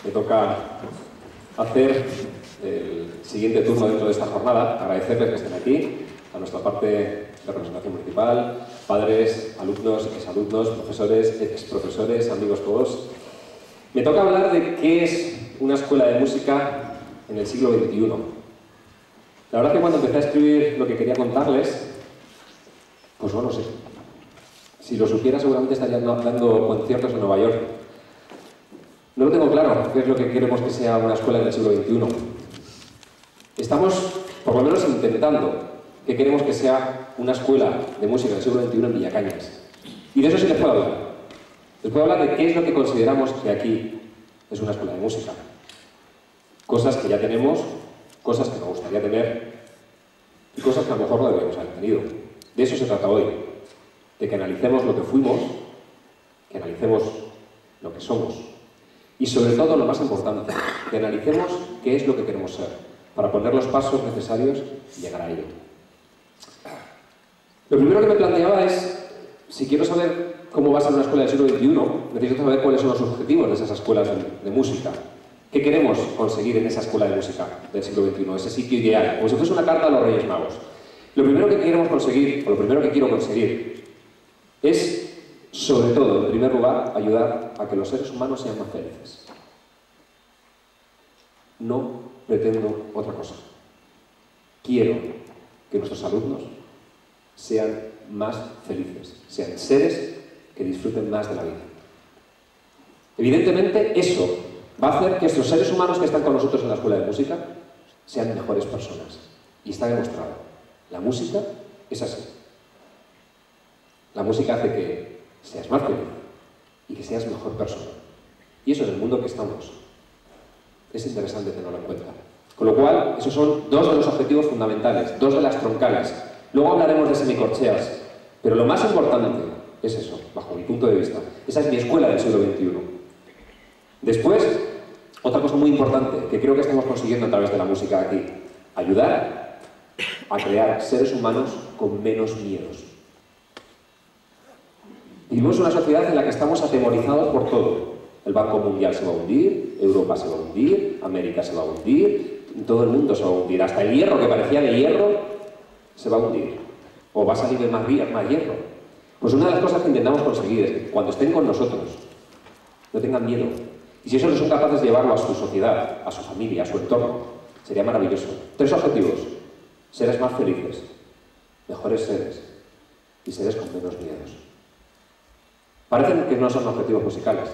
me toca hacer el siguiente turno dentro de esta jornada. Agradecerles que estén aquí, a nuestra parte de representación municipal, padres, alumnos, exalumnos, profesores, exprofesores, amigos todos. Me toca hablar de qué es una escuela de música en el siglo XXI. La verdad que cuando empecé a escribir lo que quería contarles, pues no lo sé. Si lo supiera seguramente estaría dando conciertos en Nueva York. No lo tengo claro qué es lo que queremos que sea una escuela del siglo XXI. Estamos, por lo menos, intentando que queremos que sea una escuela de música del siglo XXI en Villacañas. Y de eso sí les puedo hablar. Les puedo hablar de qué es lo que consideramos que aquí es una escuela de música. Cosas que ya tenemos, cosas que nos gustaría tener y cosas que a lo mejor no deberíamos haber tenido. De eso se trata hoy. De que analicemos lo que fuimos, que analicemos lo que somos. Y sobre todo, lo más importante, que analicemos qué es lo que queremos ser, para poner los pasos necesarios y llegar a ello. Lo primero que me planteaba es, si quiero saber cómo va a ser una escuela del siglo XXI, necesito saber cuáles son los objetivos de esas escuelas de música. ¿Qué queremos conseguir en esa escuela de música del siglo XXI? Ese sitio ideal, como si fuese una carta a los Reyes Magos. Lo primero que queremos conseguir, o lo primero que quiero conseguir, es, sobre todo, en primer lugar, ayudar a que los seres humanos sean más felices. No pretendo otra cosa. Quiero que nuestros alumnos sean más felices, sean seres que disfruten más de la vida. Evidentemente, eso va a hacer que estos seres humanos que están con nosotros en la escuela de música sean mejores personas. Y está demostrado. La música es así. La música hace que seas más feliz y que seas mejor persona. Y eso en el mundo que estamos es interesante tenerlo en cuenta. Con lo cual, esos son dos de los objetivos fundamentales, dos de las troncales. Luego hablaremos de semicorcheas, pero lo más importante es eso, bajo mi punto de vista. Esa es mi escuela del siglo XXI. Después, otra cosa muy importante que creo que estamos consiguiendo a través de la música aquí, ayudar a crear seres humanos con menos miedos. Vivimos en una sociedad en la que estamos atemorizados por todo. El Banco Mundial se va a hundir, Europa se va a hundir, América se va a hundir, todo el mundo se va a hundir. Hasta el hierro, que parecía de hierro, se va a hundir. O va a salir de más hierro. Pues una de las cosas que intentamos conseguir es que cuando estén con nosotros, no tengan miedo. Y si eso no son capaces de llevarlo a su sociedad, a su familia, a su entorno, sería maravilloso. 3 objetivos. Seres más felices, mejores seres y seres con menos miedos. Parecen que no son objetivos musicales,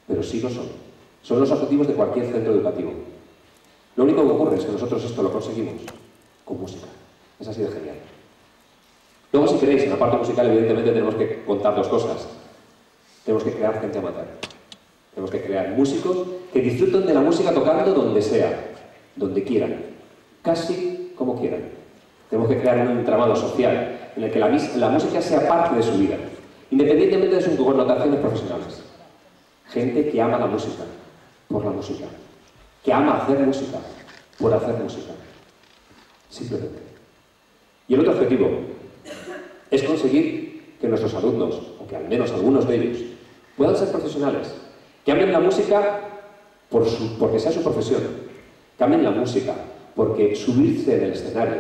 pero sí lo son. Son los objetivos de cualquier centro educativo. Lo único que ocurre es que nosotros esto lo conseguimos con música. Es así de genial. Luego, si queréis, en la parte musical, evidentemente, tenemos que contar 2 cosas. Tenemos que crear gente amateur. Tenemos que crear músicos que disfruten de la música tocando donde sea, donde quieran, casi como quieran. Tenemos que crear un entramado social en el que la música sea parte de su vida, independientemente de sus connotaciones profesionales. Gente que ama la música, por la música. Que ama hacer música, por hacer música. Simplemente. Y el otro objetivo es conseguir que nuestros alumnos, o que al menos algunos de ellos, puedan ser profesionales. Que amen la música porque sea su profesión. Que amen la música porque subirse en el escenario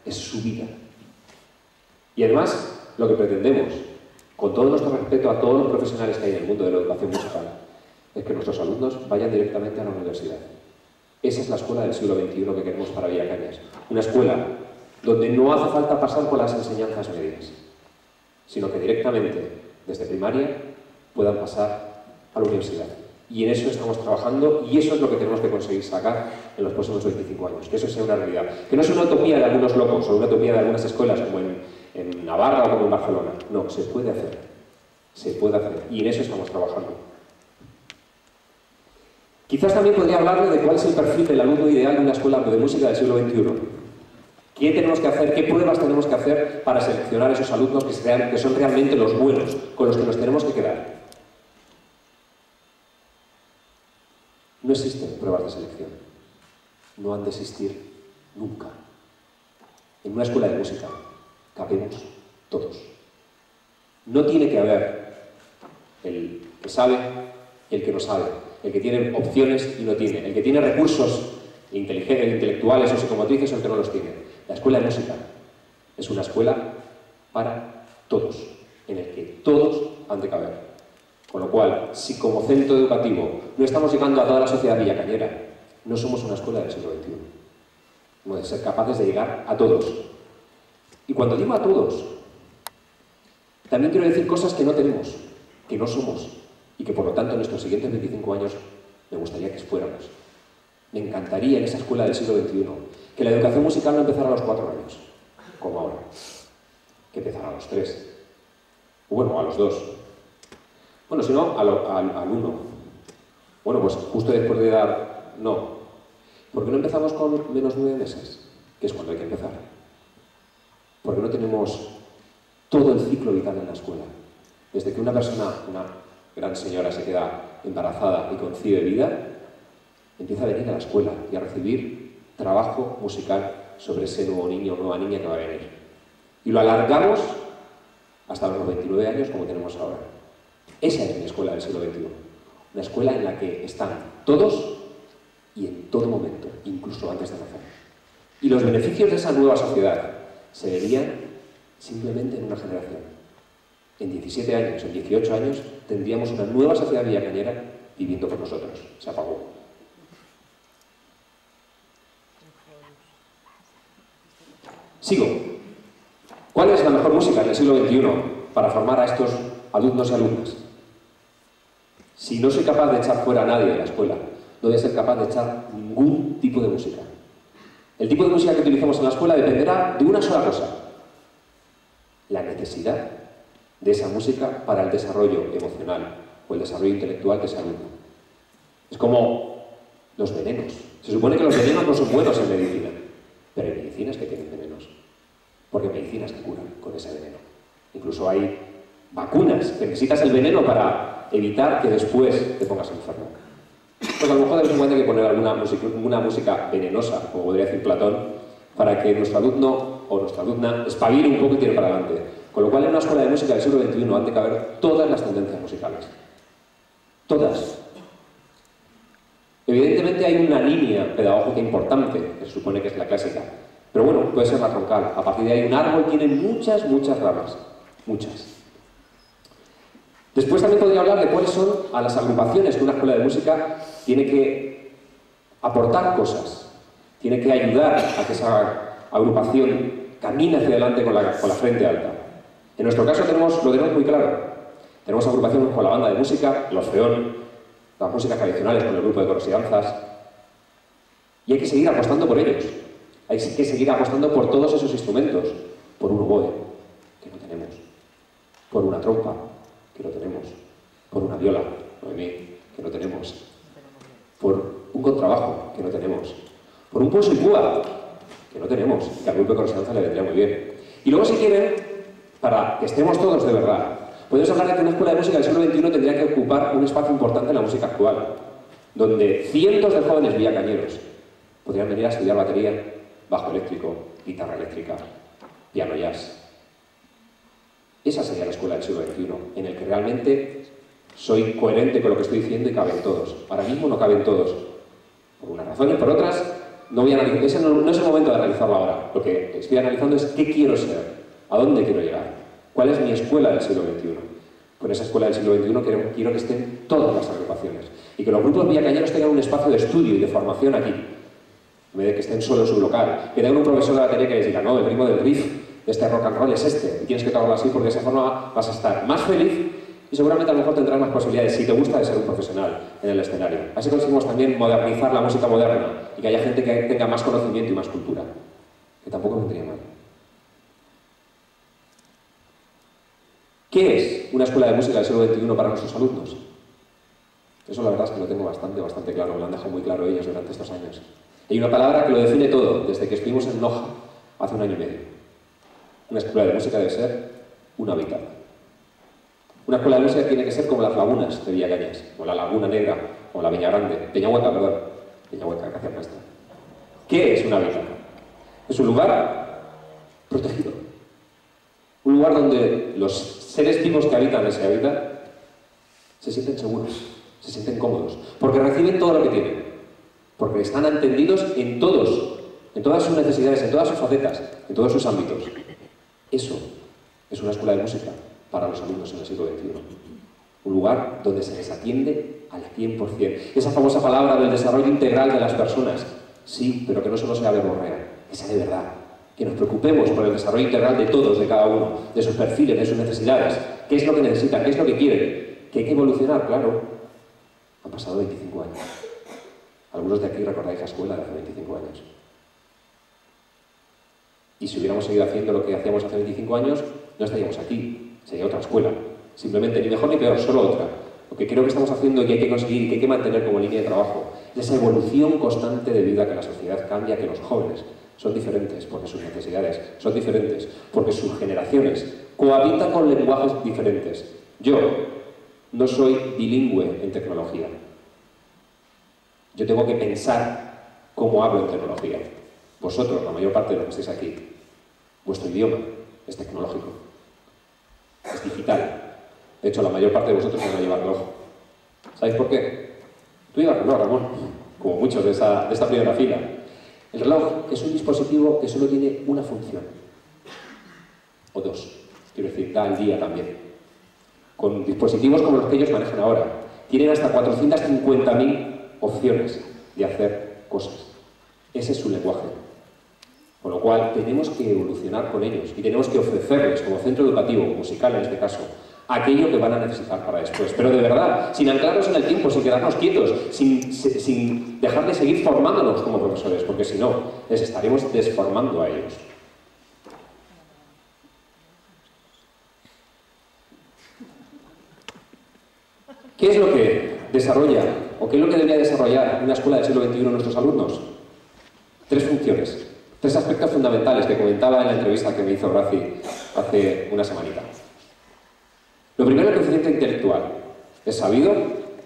es su vida. Y además, lo que pretendemos, con todo nuestro respeto a todos los profesionales que hay en el mundo de la educación musical, es que nuestros alumnos vayan directamente a la universidad. Esa es la escuela del siglo XXI que queremos para Villacañas. Una escuela donde no hace falta pasar por las enseñanzas medias, sino que directamente, desde primaria, puedan pasar a la universidad. Y en eso estamos trabajando y eso es lo que tenemos que conseguir sacar en los próximos 25 años. Que eso sea una realidad. Que no es una utopía de algunos locos o una utopía de algunas escuelas como en Navarra o como en Barcelona. No, se puede hacer. Se puede hacer. Y en eso estamos trabajando. Quizás también podría hablarle de cuál es el perfil del alumno ideal de una escuela de música del siglo XXI. ¿Qué tenemos que hacer? ¿Qué pruebas tenemos que hacer para seleccionar esos alumnos que son realmente los buenos, con los que nos tenemos que quedar? No existen pruebas de selección. No han de existir nunca. En una escuela de música cabemos todos. No tiene que haber el que sabe y el que no sabe. el que tiene opciones y no tiene, el que tiene recursos intelectuales o psicomotrices o el que no los tiene. La escuela de música es una escuela para todos, en el que todos han de caber. Con lo cual, si como centro educativo no estamos llegando a toda la sociedad villacañera, no somos una escuela del siglo XXI. Hemos de ser capaces de llegar a todos. Y cuando digo a todos, también quiero decir cosas que no tenemos, que no somos, y que por lo tanto en estos siguientes 25 años me gustaría que fuéramos. Me encantaría en esa escuela del siglo XXI que la educación musical no empezara a los 4 años, como ahora, que empezara a los 3, o bueno, a los 2. Bueno, si no, al 1. Bueno, pues justo después de dar... No. ¿Por qué no empezamos con menos 9 meses? Que es cuando hay que empezar. Porque no tenemos todo el ciclo vital en la escuela. Desde que una persona, una gran señora, se queda embarazada y concibe vida, empieza a venir a la escuela y a recibir trabajo musical sobre ese nuevo niño o nueva niña que va a venir. Y lo alargamos hasta los 29 años como tenemos ahora. Esa es mi escuela del siglo XXI. Una escuela en la que están todos y en todo momento, incluso antes de nacer. Y los beneficios de esa nueva sociedad se verían simplemente en una generación. En 17 años, en 18 años, tendríamos una nueva sociedad villacañera viviendo con nosotros. Se apagó. Sigo. ¿Cuál es la mejor música en el siglo XXI para formar a estos alumnos y alumnas? Si no soy capaz de echar fuera a nadie de la escuela, no voy a ser capaz de echar ningún tipo de música. El tipo de música que utilicemos en la escuela dependerá de una sola cosa: la necesidad de esa música para el desarrollo emocional o el desarrollo intelectual de ese alumno. Es como los venenos. Se supone que los venenos no son buenos en medicina, pero hay medicinas que tienen venenos, porque hay medicinas que curan con ese veneno. Incluso hay vacunas que necesitas el veneno para evitar que después te pongas enfermo. Pues a lo mejor de vez en cuando hay que poner alguna música venenosa, como podría decir Platón, para que nuestro alumno o nuestra alumna espabile un poco y tire para adelante. Con lo cual, en una escuela de música del siglo XXI han de caber todas las tendencias musicales. Todas. Evidentemente hay una línea pedagógica importante, que se supone que es la clásica. Pero bueno, puede ser la troncal. A partir de ahí un árbol tiene muchas ramas. Muchas. Después también podría hablar de cuáles son a las agrupaciones que una escuela de música tiene que aportar cosas. Tiene que ayudar a que esa agrupación camine hacia adelante con la frente alta. En nuestro caso lo tenemos muy claro. Tenemos agrupaciones con la banda de música, el Orfeón, las músicas tradicionales con el grupo de coros y danzas. Y hay que seguir apostando por ellos. Hay que seguir apostando por todos esos instrumentos. Por un oboe, que no tenemos. Por una trompa, que no tenemos. Por una viola, que no tenemos. Por un contrabajo, que no tenemos. Por un pulso y púa, que no tenemos, que al grupo de coros y danzas le vendría muy bien. Y luego, si quieren, para que estemos todos de verdad, podemos hablar de que una escuela de música del siglo XXI tendría que ocupar un espacio importante en la música actual, donde cientos de jóvenes villacañeros podrían venir a estudiar batería, bajo eléctrico, guitarra eléctrica, piano jazz. Esa sería la escuela del siglo XXI, en el que realmente soy coherente con lo que estoy diciendo y caben todos. Ahora mismo no caben todos, por unas razones, por otras, no voy a analizar. Ese no es el momento de analizarlo ahora. Lo que estoy analizando es qué quiero ser, a dónde quiero llegar, cuál es mi escuela del siglo XXI. Con esa escuela del siglo XXI quiero que estén todas las agrupaciones y que los grupos villacañeros tengan un espacio de estudio y de formación aquí, en vez de que estén solo en su local, que tengan un profesor de batería que les diga: no, el ritmo del riff de este rock and roll es este, y tienes que tocarlo así, porque de esa forma vas a estar más feliz y seguramente a lo mejor tendrás más posibilidades, si te gusta, de ser un profesional en el escenario. Así conseguimos también modernizar la música moderna y que haya gente que tenga más conocimiento y más cultura, que tampoco vendría mal. ¿Qué es una escuela de música del siglo XXI para nuestros alumnos? Eso la verdad es que lo tengo bastante claro, me lo han dejado muy claro ellos durante estos años. Hay una palabra que lo define todo, desde que estuvimos en Noja hace 1 año y medio. Una escuela de música debe ser un hábitat. Una escuela de música tiene que ser como las lagunas de Villacañas, o la Laguna Negra, o la Peñahueca, gracias maestra. ¿Qué es un hábitat? Es un lugar protegido. Un lugar donde los seres vivos que habitan ese hábitat se sienten seguros, se sienten cómodos, porque reciben todo lo que tienen, porque están entendidos en todas sus necesidades, en todas sus facetas, en todos sus ámbitos. Eso es una escuela de música para los alumnos en el siglo XXI. Un lugar donde se les atiende al 100%. Esa famosa palabra del desarrollo integral de las personas. Sí, pero que no solo sea verborrea, que sea de verdad. Que nos preocupemos por el desarrollo integral de todos, de cada uno, de sus perfiles, de sus necesidades. ¿Qué es lo que necesitan? ¿Qué es lo que quieren? Que hay que evolucionar, claro. Han pasado 25 años. Algunos de aquí recordáis la escuela de hace 25 años. Y si hubiéramos seguido haciendo lo que hacíamos hace 25 años, no estaríamos aquí. Sería otra escuela. Simplemente, ni mejor ni peor, solo otra. Lo que creo que estamos haciendo y que hay que conseguir y que hay que mantener como línea de trabajo es esa evolución constante debido a que la sociedad cambia, que los jóvenes son diferentes porque sus necesidades son diferentes, porque sus generaciones cohabitan con lenguajes diferentes. Yo no soy bilingüe en tecnología. Yo tengo que pensar cómo hablo en tecnología. Vosotros, la mayor parte de los que estáis aquí, vuestro idioma es tecnológico, es digital. De hecho, la mayor parte de vosotros van a llevar reloj. ¿Sabéis por qué? Tú llevas reloj, Ramón, como muchos de esta primera fila. El reloj es un dispositivo que solo tiene una función. O dos. Quiero decir, da el día también. Con dispositivos como los que ellos manejan ahora, tienen hasta 450.000 opciones de hacer cosas. Ese es su lenguaje. Con lo cual, tenemos que evolucionar con ellos y tenemos que ofrecerles, como centro educativo, musical en este caso, aquello que van a necesitar para después. Pero de verdad, sin anclarnos en el tiempo, sin quedarnos quietos, sin dejar de seguir formándonos como profesores, porque si no, les estaremos desformando a ellos. ¿Qué es lo que desarrolla, o qué es lo que debería desarrollar una escuela del siglo XXI nuestros alumnos? 3 funciones, 3 aspectos fundamentales que comentaba en la entrevista que me hizo Rafi hace una semanita. Lo primero, el coeficiente intelectual. Es sabido,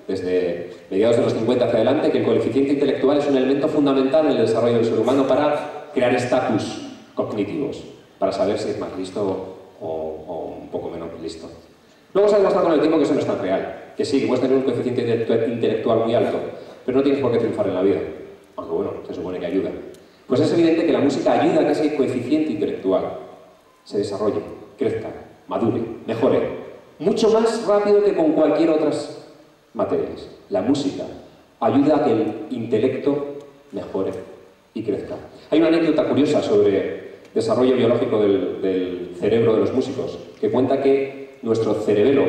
desde mediados de los 50 hacia adelante, que el coeficiente intelectual es un elemento fundamental en el desarrollo del ser humano para crear estatus cognitivos, para saber si es más listo o un poco menos listo. Luego se ha demostrado con el tiempo que eso no es tan real, que sí, que puedes tener un coeficiente intelectual muy alto, pero no tienes por qué triunfar en la vida, aunque bueno, se supone que ayuda. Pues es evidente que la música ayuda a que ese coeficiente intelectual se desarrolle, crezca, madure, mejore, mucho más rápido que con cualquier otras materias. La música ayuda a que el intelecto mejore y crezca. Hay una anécdota curiosa sobre desarrollo biológico del cerebro de los músicos, que cuenta que nuestro cerebelo,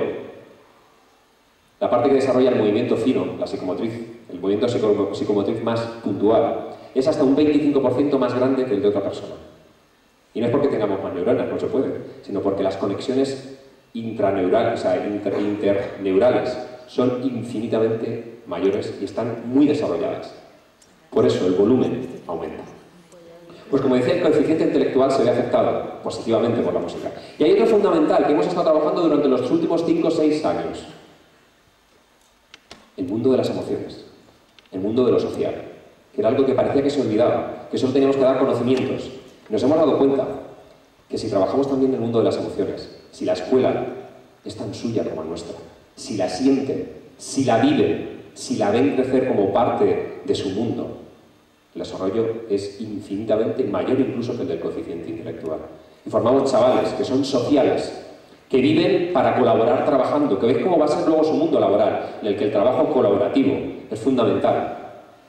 la parte que desarrolla el movimiento fino, la psicomotriz, el movimiento psicomotriz más puntual, es hasta un 25% más grande que el de otra persona. Y no es porque tengamos más neuronas, no se puede, sino porque las conexiones intraneurales, o sea, interneurales, son infinitamente mayores y están muy desarrolladas. Por eso el volumen aumenta. Pues como decía, el coeficiente intelectual se ve afectado positivamente por la música. Y hay otro fundamental que hemos estado trabajando durante los últimos 5 o 6 años. El mundo de las emociones, el mundo de lo social, que era algo que parecía que se olvidaba, que solo teníamos que dar conocimientos. Nos hemos dado cuenta que si trabajamos también en el mundo de las emociones, si la escuela es tan suya como nuestra, si la sienten, si la viven, si la ven crecer como parte de su mundo, el desarrollo es infinitamente mayor incluso que el del coeficiente intelectual. Y formamos chavales que son sociales, que viven para colaborar trabajando, que veis cómo va a ser luego su mundo laboral, en el que el trabajo colaborativo es fundamental.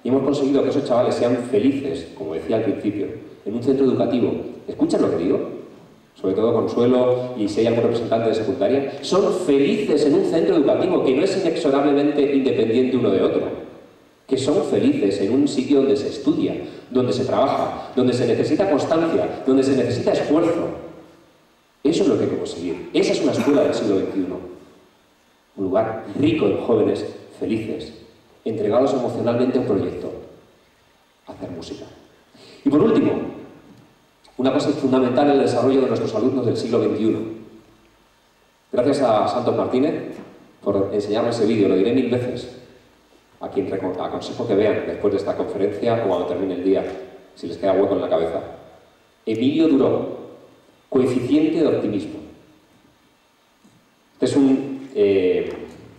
Y hemos conseguido que esos chavales sean felices, como decía al principio, en un centro educativo. ¿Escuchan lo que digo? Sobre todo Consuelo y si hay algún representante de secundaria. Son felices en un centro educativo que no es inexorablemente independiente uno de otro. Que son felices en un sitio donde se estudia, donde se trabaja, donde se necesita constancia, donde se necesita esfuerzo. Eso es lo que hay que conseguir. Esa es una escuela del siglo XXI. Un lugar rico en jóvenes felices, entregados emocionalmente a un proyecto, hacer música. Y por último, una cosa fundamental en el desarrollo de nuestros alumnos del siglo XXI. Gracias a Santos Martínez por enseñarme ese vídeo, lo diré 1000 veces. A quien aconsejo que vean después de esta conferencia o cuando termine el día, si les queda hueco en la cabeza. Emilio Duró, coeficiente de optimismo. Este es un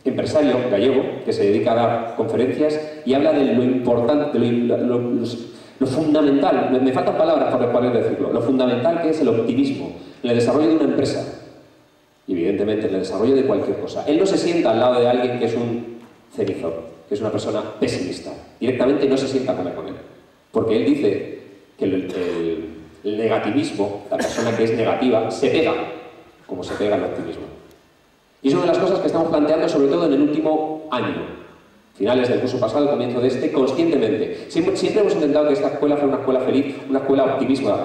empresario empresario gallego que se dedica a dar conferencias y habla de lo importante, lo fundamental, me faltan palabras para poder decirlo, lo fundamental que es el optimismo en el desarrollo de una empresa y evidentemente en el desarrollo de cualquier cosa. Él no se sienta al lado de alguien que es un cenizón, que es una persona pesimista. Directamente no se sienta a comer con él. Porque él dice que el negativismo, la persona que es negativa, se pega, como se pega el optimismo. Y es una de las cosas que estamos planteando, sobre todo en el último año. Finales del curso pasado, comienzo de este, conscientemente. Siempre hemos intentado que esta escuela fuera una escuela feliz, una escuela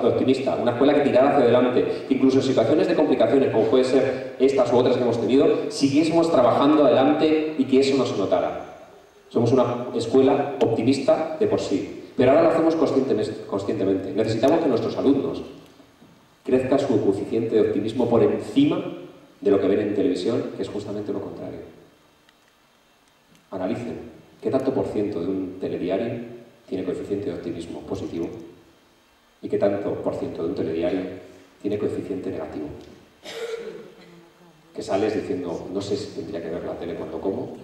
optimista, una escuela que tirara hacia adelante, que incluso en situaciones de complicaciones, como puede ser estas u otras que hemos tenido, siguiésemos trabajando adelante y que eso no se notara. Somos una escuela optimista de por sí, pero ahora lo hacemos conscientemente. Necesitamos que nuestros alumnos crezca su coeficiente de optimismo por encima de lo que ven en televisión, que es justamente lo contrario. Analicen qué tanto por ciento de un telediario tiene coeficiente de optimismo positivo y qué tanto por ciento de un telediario tiene coeficiente negativo. Que sales diciendo, no sé si tendría que ver la tele cuando como,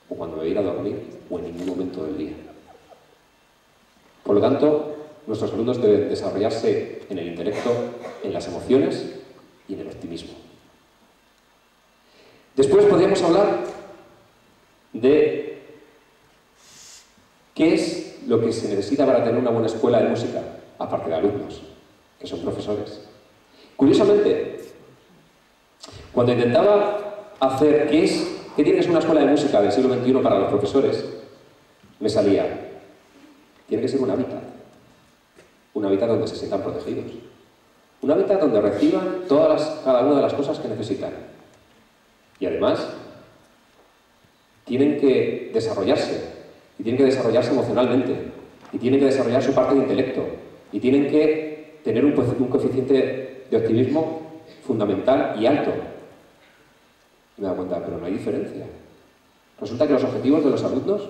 o cuando me voy a ir a dormir, o en ningún momento del día. Por lo tanto, nuestros alumnos deben desarrollarse en el intelecto, en las emociones y en el optimismo. Después podríamos hablar de qué es lo que se necesita para tener una buena escuela de música, aparte de alumnos, que son profesores. Curiosamente, cuando intentaba hacer qué tiene que ser una escuela de música del siglo XXI para los profesores, me salía, tiene que ser un hábitat donde se sientan protegidos, un hábitat donde reciban cada una de las cosas que necesitan. Y además, tienen que desarrollarse, y tienen que desarrollarse emocionalmente, y tienen que desarrollar su parte de intelecto, y tienen que tener un coeficiente de optimismo fundamental y alto. Y me da cuenta, pero no hay diferencia. Resulta que los objetivos de los alumnos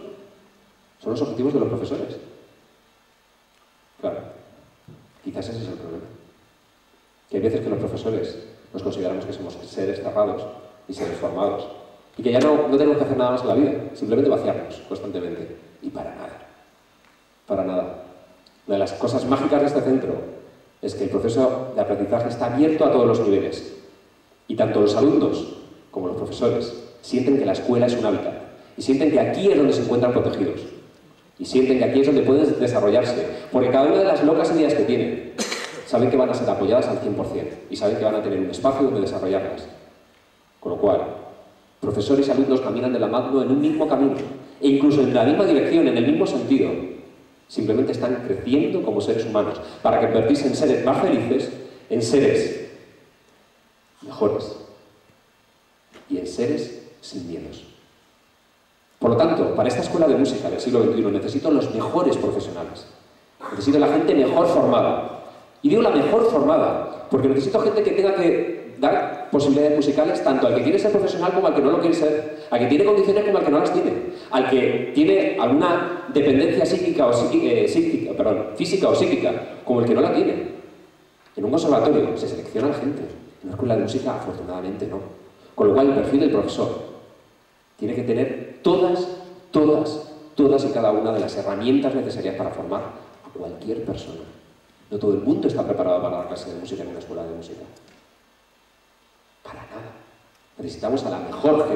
son los objetivos de los profesores. Claro, quizás ese es el problema. Que hay veces que los profesores nos consideramos que somos seres cerrados y seres formados, y que ya no tenemos que hacer nada más en la vida, simplemente vaciarnos constantemente. Y para nada. Para nada. Una de las cosas mágicas de este centro es que el proceso de aprendizaje está abierto a todos los niveles. Y tanto los alumnos como los profesores sienten que la escuela es un hábitat. Y sienten que aquí es donde se encuentran protegidos. Y sienten que aquí es donde pueden desarrollarse. Porque cada una de las locas ideas que tienen, saben que van a ser apoyadas al 100%. Y saben que van a tener un espacio donde desarrollarlas. Con lo cual, profesores y alumnos caminan de la mano en un mismo camino, e incluso en la misma dirección, en el mismo sentido. Simplemente están creciendo como seres humanos, para convertirse en seres más felices, en seres mejores y en seres sin miedos. Por lo tanto, para esta escuela de música del siglo XXI necesito los mejores profesionales. Necesito la gente mejor formada. Y digo la mejor formada, porque necesito gente que tenga que dar posibilidades musicales tanto al que quiere ser profesional como al que no lo quiere ser, al que tiene condiciones como al que no las tiene, al que tiene alguna dependencia física o psíquica como el que no la tiene. En un conservatorio se selecciona gente, en una escuela de música afortunadamente no. Con lo cual el perfil del profesor tiene que tener todas y cada una de las herramientas necesarias para formar a cualquier persona. No todo el mundo está preparado para dar clase de música en una escuela de música. Para nada. Necesitamos a la mejor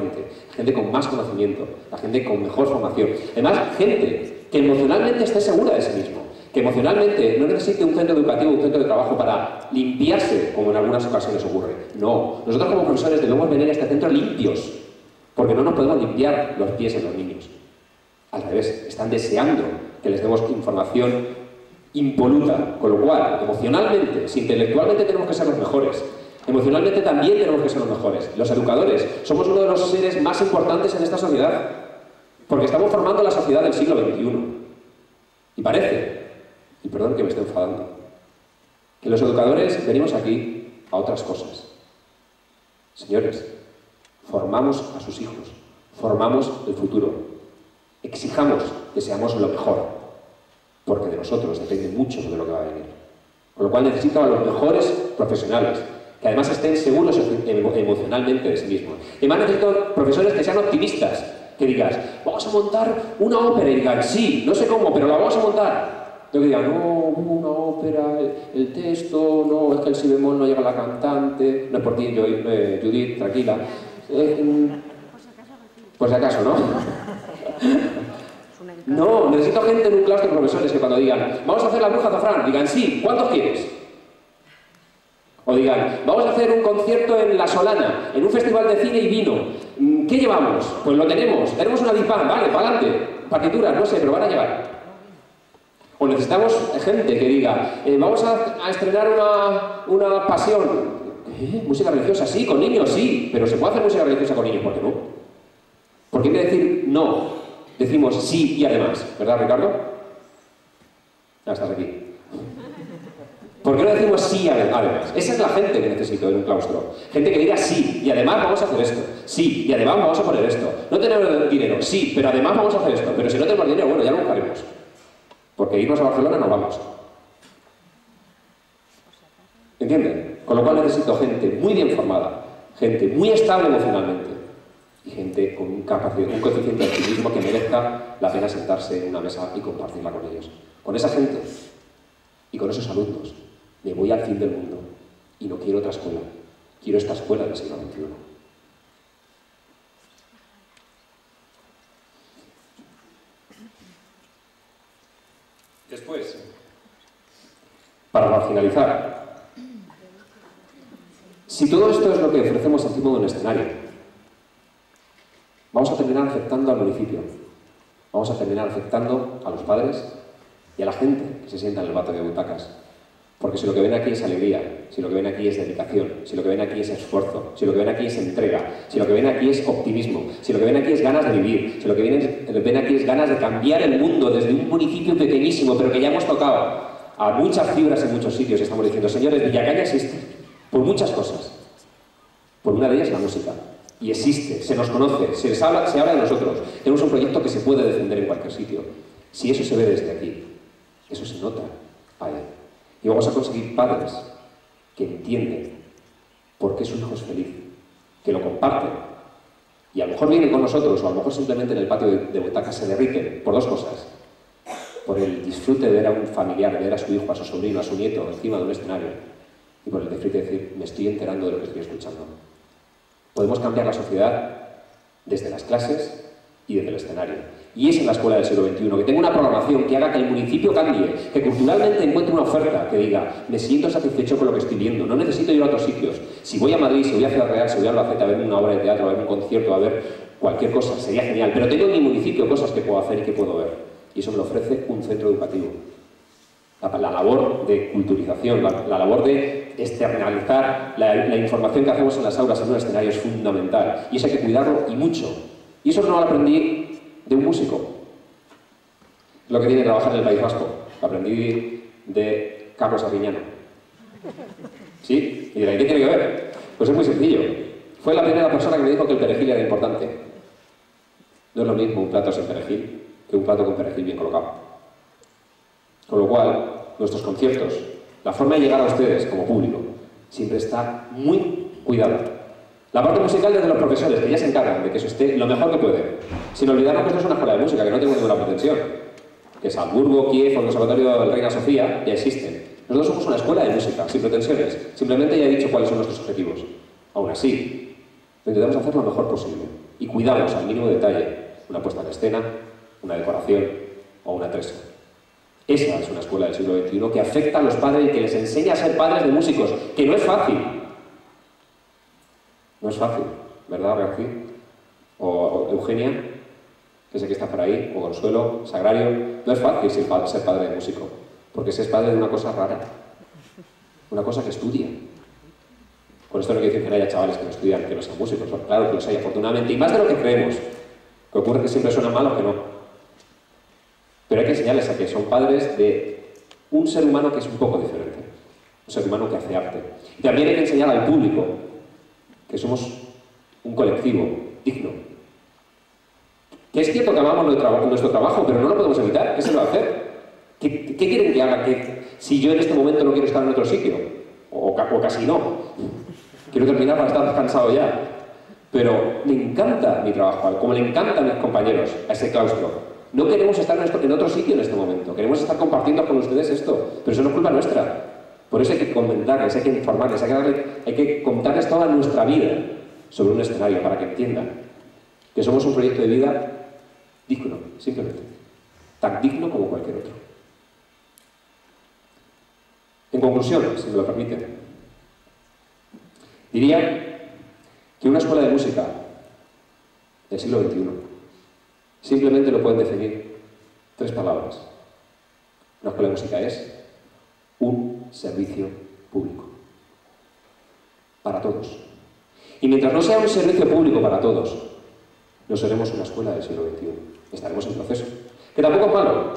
gente con más conocimiento, la gente con mejor formación. Además, gente que emocionalmente esté segura de sí mismo, que emocionalmente no necesite un centro educativo, un centro de trabajo para limpiarse, como en algunas ocasiones ocurre. No. Nosotros como profesores debemos venir a este centro limpios, porque no nos podemos limpiar los pies en los niños. Al revés, están deseando que les demos información impoluta, con lo cual, emocionalmente, si intelectualmente tenemos que ser los mejores, emocionalmente también tenemos que ser los mejores. Los educadores somos uno de los seres más importantes en esta sociedad, porque estamos formando la sociedad del siglo XXI. Y parece, y perdón que me esté enfadando, que los educadores venimos aquí a otras cosas. Señores, formamos a sus hijos, formamos el futuro, exijamos que seamos lo mejor, porque de nosotros depende mucho de lo que va a venir. Con lo cual necesito a los mejores profesionales, que además estén seguros emocionalmente de sí mismos. Y además necesito profesores que sean optimistas, Que digas, vamos a montar una ópera y digan, sí, no sé cómo, pero la vamos a montar. Yo que digan, no, una ópera, el texto, no, es que el si bemol no llega a la cantante. No es por ti, Judith, tranquila. Por si acaso, ¿no? No, necesito gente en un claustro de profesores que cuando digan, vamos a hacer la bruja azafrán, digan, sí, ¿cuántos quieres? O digan, vamos a hacer un concierto en La Solana, en un festival de cine y vino. ¿Qué llevamos? Pues lo tenemos una dipan, vale, para adelante. Partituras, no sé, pero van a llevar. O necesitamos gente que diga, vamos a estrenar una pasión. ¿Música religiosa? Sí, con niños, sí, pero ¿se puede hacer música religiosa con niños? ¿Por qué no? Porque en vez de decir no, decimos sí y además, ¿verdad, Ricardo? Ya estás aquí. ¿Por qué no decimos sí además? Esa es la gente que necesito en un claustro. Gente que diga sí, y además vamos a hacer esto. Sí, y además vamos a poner esto. No tenemos dinero, sí, pero además vamos a hacer esto. Pero si no tenemos dinero, bueno, ya lo buscaremos. Porque irnos a Barcelona no vamos. ¿Entienden? Con lo cual necesito gente muy bien formada, gente muy estable emocionalmente y gente con un coeficiente de optimismo que merezca la pena sentarse en una mesa y compartirla con ellos. Con esa gente y con esos alumnos me voy al fin del mundo y no quiero otra escuela. Quiero esta escuela del siglo XXI. Después, para finalizar, si todo esto es lo que ofrecemos encima de un escenario, vamos a terminar afectando al municipio, vamos a terminar afectando a los padres y a la gente que se sienta en el bate de butacas. Porque si lo que ven aquí es alegría, si lo que ven aquí es dedicación, si lo que ven aquí es esfuerzo, si lo que ven aquí es entrega, si lo que ven aquí es optimismo, si lo que ven aquí es ganas de vivir, si lo que ven aquí es ganas de cambiar el mundo desde un municipio pequeñísimo, pero que ya hemos tocado a muchas fibras en muchos sitios, y estamos diciendo, señores, Villacaña existe por muchas cosas. Por una de ellas la música. Y existe, se nos conoce, se habla de nosotros. Tenemos un proyecto que se puede defender en cualquier sitio. Si eso se ve desde aquí, eso se nota ahí. Y vamos a conseguir padres que entienden por qué su hijo es feliz, que lo comparten. Y a lo mejor vienen con nosotros, o a lo mejor simplemente en el patio de butacas se derriten por dos cosas. Por el disfrute de ver a un familiar, de ver a su hijo, a su sobrino, a su nieto encima de un escenario. Y por el disfrute de decir, me estoy enterando de lo que estoy escuchando. Podemos cambiar la sociedad desde las clases y desde el escenario. Y es en la escuela del siglo XXI, que tenga una programación que haga que el municipio cambie, que culturalmente encuentre una oferta que diga, me siento satisfecho con lo que estoy viendo, no necesito ir a otros sitios. Si voy a Madrid, si voy a Ciudad Real, si voy a Albacete a ver una obra de teatro, a ver un concierto, a ver cualquier cosa, sería genial. Pero tengo en mi municipio cosas que puedo hacer y que puedo ver. Y eso me lo ofrece un centro educativo. La labor de culturización, la labor de externalizar la información que hacemos en las aulas en un escenario es fundamental. Y eso hay que cuidarlo y mucho. Y eso no lo aprendí de un músico. Es lo que tiene que trabajar en el País Vasco. Lo aprendí de Carlos Arguiñano. ¿Sí? Y dirán, ¿qué tiene que ver? Pues es muy sencillo. Fue la primera persona que me dijo que el perejil era importante. No es lo mismo un plato sin perejil que un plato con perejil bien colocado. Con lo cual, nuestros conciertos, la forma de llegar a ustedes como público, siempre está muy cuidada. La parte musical desde los profesores, que ya se encargan de que eso esté lo mejor que puede. Sin olvidarnos que esto es una escuela de música, que no tengo ninguna pretensión. Que Salzburgo, Kiev o el Conservatorio del Reina Sofía ya existen. Nosotros somos una escuela de música, sin pretensiones. Simplemente ya he dicho cuáles son nuestros objetivos. Aún así, intentamos hacer lo mejor posible. Y cuidamos al mínimo detalle una puesta en escena, una decoración o una atrezo. Esa es una escuela del siglo XXI que afecta a los padres y que les enseña a ser padres de músicos, que no es fácil. No es fácil, ¿verdad, García? O Eugenia, que sé que está por ahí, o Consuelo, Sagrario. No es fácil ser padre de músico, porque se es padre de una cosa rara, una cosa que estudia. Con esto no quiero decir que no haya chavales que no estudian, que no sean músicos, claro que los hay afortunadamente, y más de lo que creemos, que ocurre que siempre suena mal o que no. Pero hay que enseñarles a que son padres de un ser humano que es un poco diferente, un ser humano que hace arte. Y también hay que enseñar al público que somos un colectivo digno. Que es cierto que amamos nuestro trabajo, pero no lo podemos evitar. ¿Qué se lo va a hacer? ¿Qué quieren que haga si yo en este momento no quiero estar en otro sitio? O casi no. Quiero terminar para estar cansado ya. Pero me encanta mi trabajo, como le encanta a mis compañeros, a ese claustro. No queremos estar en otro sitio en este momento, queremos estar compartiendo con ustedes esto, pero eso no es culpa nuestra. Por eso hay que comentarles, hay que informarles, hay que contarles toda nuestra vida sobre un escenario para que entiendan que somos un proyecto de vida digno, simplemente. Tan digno como cualquier otro. En conclusión, si me lo permiten, diría que una escuela de música del siglo XXI simplemente lo pueden definir 3 palabras. Una escuela de música es un servicio público. Para todos. Y mientras no sea un servicio público para todos, no seremos una escuela del siglo XXI. Estaremos en proceso. Que tampoco es malo.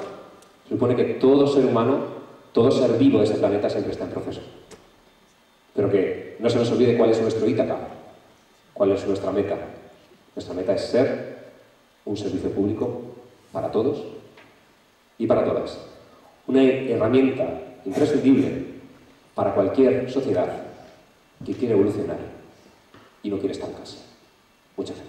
Se supone que todo ser humano, todo ser vivo de este planeta siempre está en proceso. Pero que no se nos olvide cuál es nuestro Ítaca, cuál es nuestra meta. Nuestra meta es ser un servicio público para todos y para todas. Una herramienta imprescindible para cualquier sociedad que quiere evolucionar y no quiere estancarse. Muchas gracias.